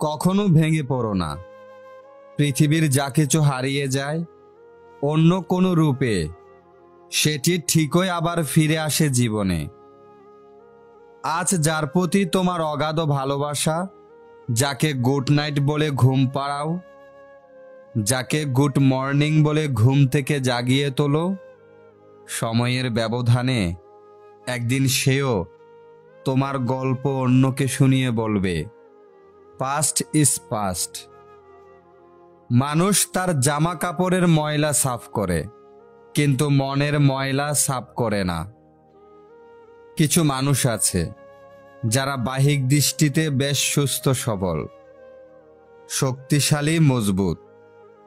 কখনো ভেঙে পড়ো না। পৃথিবীর যা কিছু হারিয়ে যায় অন্য কোনো রূপে, সেটি ঠিকই আবার ফিরে আসে জীবনে। আজ যার প্রতি তোমার অগাধ ভালোবাসা, যাকে গুড নাইট বলে ঘুম পাড়াও, যাকে গুড মর্নিং বলে ঘুম থেকে জাগিয়ে তোলো, সময়ের ব্যবধানে একদিন সেও তোমার গল্প অন্যকে শুনিয়ে বলবে, পাস্ট ইজ পাস্ট। মানুষ তার জামা কাপড়ের ময়লা সাফ করে, কিন্তু মনের ময়লা সাফ করে না। কিছু মানুষ আছে যারা বাহ্যিক দৃষ্টিতে বেশ সুস্থ সবল, শক্তিশালী, মজবুত,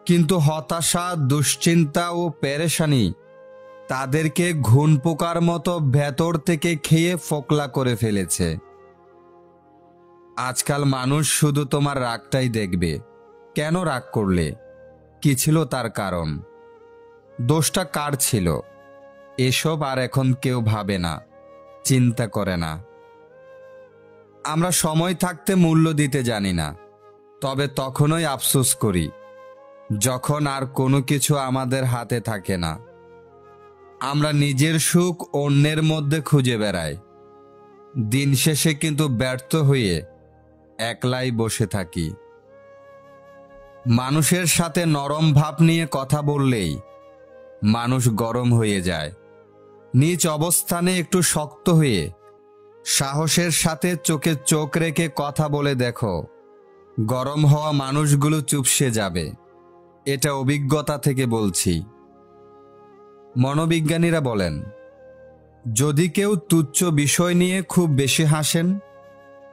কিন্তু হতাশা, দুশ্চিন্তা ও পেরেশানি তাদেরকে ঘুণ পোকার মতো ভেতর থেকে খেয়ে ফোকলা করে ফেলেছে। আজকাল মানুষ শুধু তোমার রাগটাই দেখবে। কেন রাগ করলে? কি ছিল তার কারণ? দোষটা কার ছিল? এসব আর এখন কেউ ভাবে না, চিন্তা করে না। আমরা সময় থাকতে মূল্য দিতে জানি না, তবে তখনই আফসোস করি যখন আর কোনো কিছু আমাদের হাতে থাকে না। আমরা নিজের সুখ অন্যের মধ্যে খুঁজে বেড়াই, দিন শেষে কিন্তু ব্যর্থ হয়ে একলাই বসে থাকি। মানুষের সাথে নরম ভাব নিয়ে কথা বললেই মানুষ গরম হয়ে যায়। নিজ অবস্থানে একটু শক্ত হয়ে সাহসের সাথে চোখে চোখ রেখে কথা বলে দেখো, গরম হওয়া মানুষগুলো চুপসে যাবে। এটা অভিজ্ঞতা থেকে বলছি। মনোবিজ্ঞানীরা বলেন, যদি কেউ তুচ্ছ বিষয় নিয়ে খুব বেশি হাসেন,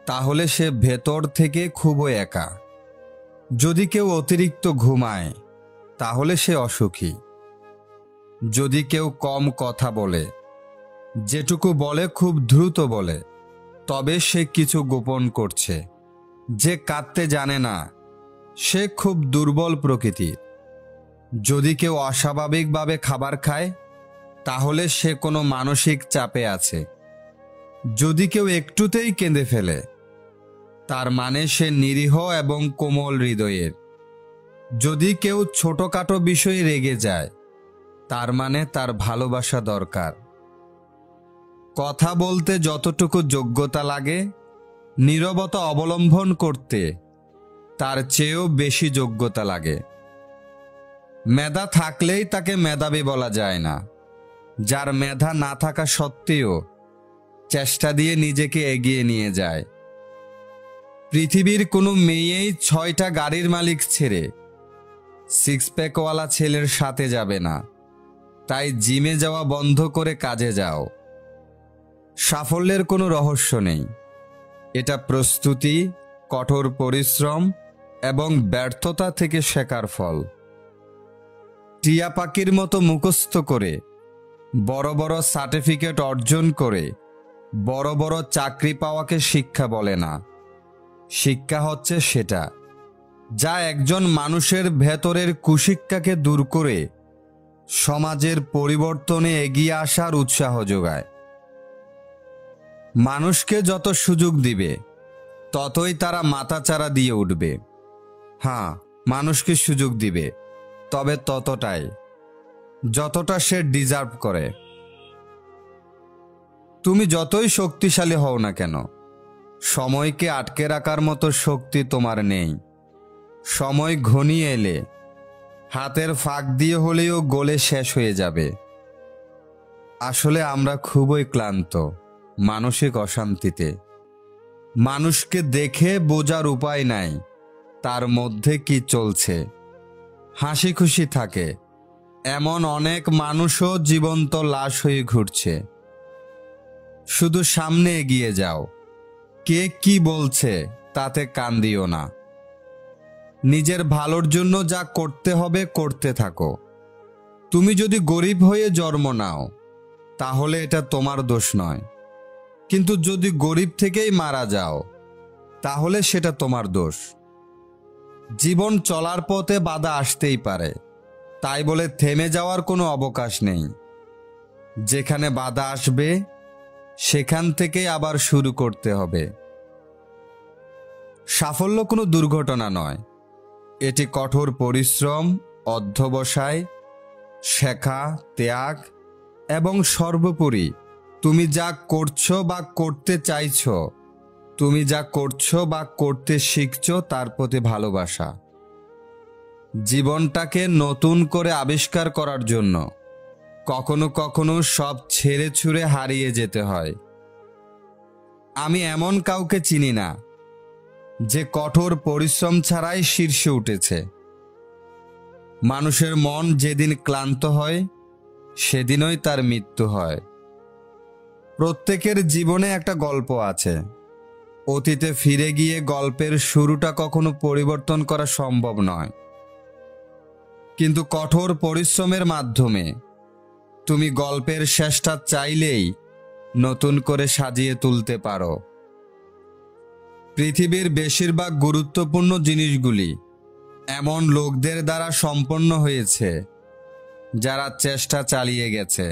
তাহলে সে ভেতর থেকে খুবই একা। যদি কেউ অতিরিক্ত ঘুমায়, তাহলে সে অসুখী। যদি কেউ কম কথা বলে, যেটুকু বলে খুব দ্রুত বলে, তবে সে কিছু গোপন করছে। যে কাঁদতে জানে না, সে খুব দুর্বল প্রকৃতির। যদি কেউ অস্বাভাবিকভাবে খাবার খায়, তাহলে সে কোনো মানসিক চাপে আছে। যদি কেউ একটুতেই কেঁদে ফেলে, তার মানে সে নিরীহ এবং কোমল হৃদয়ের। যদি কেউ ছোটখাটো বিষয়ে রেগে যায়, তার মানে তার ভালোবাসা দরকার। কথা বলতে যতটুকু যোগ্যতা লাগে, নীরবতা অবলম্বন করতে তার চেয়েও বেশি যোগ্যতা লাগে। মেধা থাকলেই তাকে মেধাবী বলা যায় না। যার মেধা না থাকা সত্ত্বেও চেষ্টা দিয়ে নিজেকে এগিয়ে নিয়ে যায়। পৃথিবীর কোনো মেয়েই 6টা গাড়ির মালিক ছেড়ে সিক্স প্যাকওয়ালা ছেলের সাথে যাবে না। তাই জিমে যাওয়া বন্ধ করে কাজে যাও। সাফল্যের কোনো রহস্য নেই, এটা প্রস্তুতি, কঠোর পরিশ্রম এবং ব্যর্থতা থেকে শেখার ফল। টিয়া পাখির মতো মুখস্থ করে, বড় বড় সার্টিফিকেট অর্জন করে বড় বড় চাকরি পাওয়াকে শিক্ষা বলে না। শিক্ষা হচ্ছে সেটা যা একজন মানুষের ভেতরের কুশিক্ষাকে দূর করে সমাজের পরিবর্তনে এগিয়ে আসার উৎসাহ যোগায়। মানুষকে যত সুযোগ দিবে, ততই তারা মাথাচাড়া দিয়ে উঠবে। হ্যাঁ, মানুষকে সুযোগ দিবে, তবে ততটাই যতটা সে ডিজার্ভ করে। তুমি যতই শক্তিশালী হও না কেন, সময়কে আটকে রাখার মতো শক্তি তোমার নেই। সময় ঘনিয়ে এলে হাতের ফাঁক দিয়ে হলেও গলে শেষ হয়ে যাবে। আসলে আমরা খুবই ক্লান্ত মানসিক অশান্তিতে। মানুষকে দেখে বোঝার উপায় নাই তার মধ্যে কি চলছে। হাসি খুশি থাকে এমন অনেক মানুষও জীবন্ত লাশ হয়ে ঘুরছে। শুধু সামনে এগিয়ে যাও, কে কি বলছে তাতে কান দিও না। নিজের ভালোর জন্য যা করতে হবে করতে থাকো। তুমি যদি গরিব হয়ে জন্ম নাও, তাহলে এটা তোমার দোষ নয়, কিন্তু যদি গরিব থেকেই মারা যাও, তাহলে সেটা তোমার দোষ। জীবন চলার পথে বাধা আসতেই পারে, তাই বলে থেমে যাওয়ার কোনো অবকাশ নেই। যেখানে বাধা আসবে, সেখান থেকেই আবার শুরু করতে হবে। সাফল্য কোনো দুর্ঘটনা নয়, এটি কঠোর পরিশ্রম, অধ্যবসায়, শেখা, ত্যাগ এবং সর্বোপরি তুমি যা করছো বা করতে চাইছো, তুমি যা করছো বা করতে শিখছো তার প্রতি ভালোবাসা। জীবনটাকে নতুন করে আবিষ্কার করার জন্য কখনো কখনো সব ছেড়ে ছুড়ে হারিয়ে যেতে হয়। আমি এমন কাউকে চিনি না যে কঠোর পরিশ্রম ছাড়াই শীর্ষে উঠেছে। মানুষের মন যেদিন ক্লান্ত হয় সেদিনই তার মৃত্যু হয়। প্রত্যেকের জীবনে একটা গল্প আছে। অতীতে ফিরে গিয়ে গল্পের শুরুটা কখনো পরিবর্তন করা সম্ভব নয়, কিন্তু কঠোর পরিশ্রমের মাধ্যমে তুমি গল্পের শেষটা চাইলেই নতুন করে সাজিয়ে তুলতে পারো। পৃথিবীর বেশিরভাগ গুরুত্বপূর্ণ জিনিসগুলি এমন লোকদের দ্বারা সম্পন্ন হয়েছে যারা চেষ্টা চালিয়ে গেছে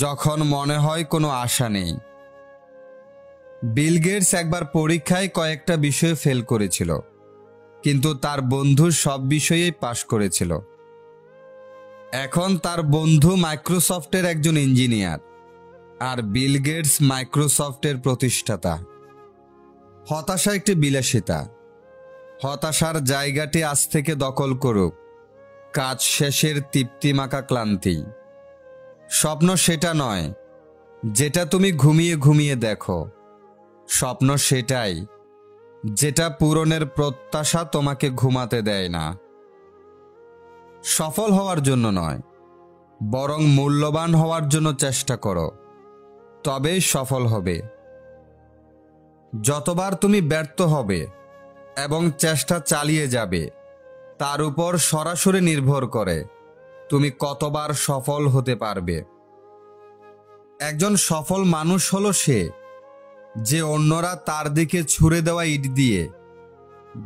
যখন মনে হয় কোনো আশা নেই। বিল গেটস একবার পরীক্ষায় কয়েকটা বিষয়ে ফেল করেছিল, কিন্তু তার বন্ধু সব বিষয়েই পাশ করেছিল। এখন তার বন্ধু মাইক্রোসফটের একজন ইঞ্জিনিয়ার, আর বিল গেটস মাইক্রোসফটের প্রতিষ্ঠাতা। হতাশা একটি বিলাসিতা। হতাশার জায়গাটি আজ থেকে দখল করুক কাজ শেষের তৃপ্তিমাখা ক্লান্তি। স্বপ্ন সেটা নয় যেটা তুমি ঘুমিয়ে ঘুমিয়ে দেখো, স্বপ্ন সেটাই যেটা পূরণের প্রত্যাশা তোমাকে ঘুমাতে দেয় না। সফল হওয়ার জন্য নয়, বরং মূল্যবান হওয়ার জন্য চেষ্টা করো, তবেই সফল হবে। যতবার তুমি ব্যর্থ হবে এবং চেষ্টা চালিয়ে যাবে তার উপর সরাসরি নির্ভর করে তুমি কতবার সফল হতে পারবে। একজন সফল মানুষ হলো সে যে অন্যরা তার দিকে ছুঁড়ে দেওয়া ইট দিয়ে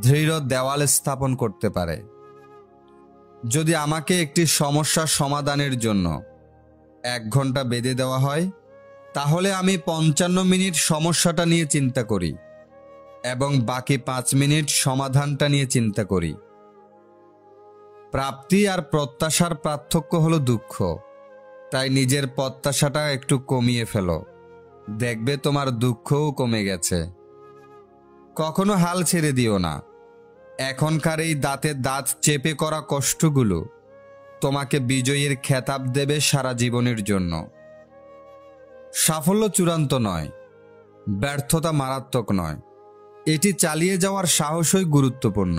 দৃঢ় দেওয়াল স্থাপন করতে পারে। যদি আমাকে একটি সমস্যার সমাধানের জন্য 1 ঘন্টা বেঁধে দেওয়া হয়, তাহলে আমি 55 মিনিট সমস্যাটা নিয়ে চিন্তা করি এবং বাকি 5 মিনিট সমাধানটা নিয়ে চিন্তা করি। প্রাপ্তি আর প্রত্যাশার পার্থক্য হলো দুঃখ। তাই নিজের প্রত্যাশাটা একটু কমিয়ে ফেলো, দেখবে তোমার দুঃখও কমে গেছে। কখনো হাল ছেড়ে দিও না। এখনকার এই দাঁতে দাঁত চেপে করা কষ্টগুলো তোমাকে বিজয়ীর খেতাব দেবে সারা জীবনের জন্য। সাফল্য চূড়ান্ত নয়, ব্যর্থতা মারাত্মক নয়, এটি চালিয়ে যাওয়ার সাহসই গুরুত্বপূর্ণ।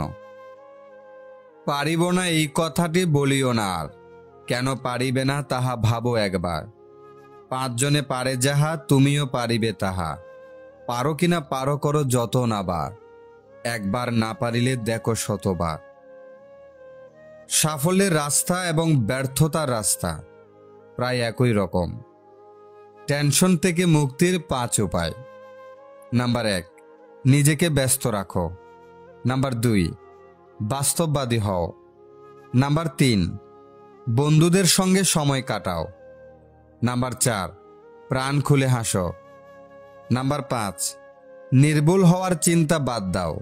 পারিব না এই কথাটি বলিও না আর, কেন পারিবে না তাহা ভাবো একবার। 5 জনে পারে যাহা তুমিও পারিবে তাহা, পারো কিনা পারো করো যত না বার, একবার না পারিলে দেখো শতবার। সাফল্যের রাস্তা এবং ব্যর্থতার রাস্তা প্রায় একই রকম। টেনশন থেকে মুক্তির 5 উপায়। নাম্বার 1, নিজেকে ব্যস্ত রাখো। নাম্বার 2, বাস্তববাদী হও। নাম্বার 3, বন্ধুদের সঙ্গে সময় কাটাও। নাম্বার 4, প্রাণ খুলে হাসো। নাম্বার 5, নির্ভুল হওয়ার চিন্তা বাদ দাও।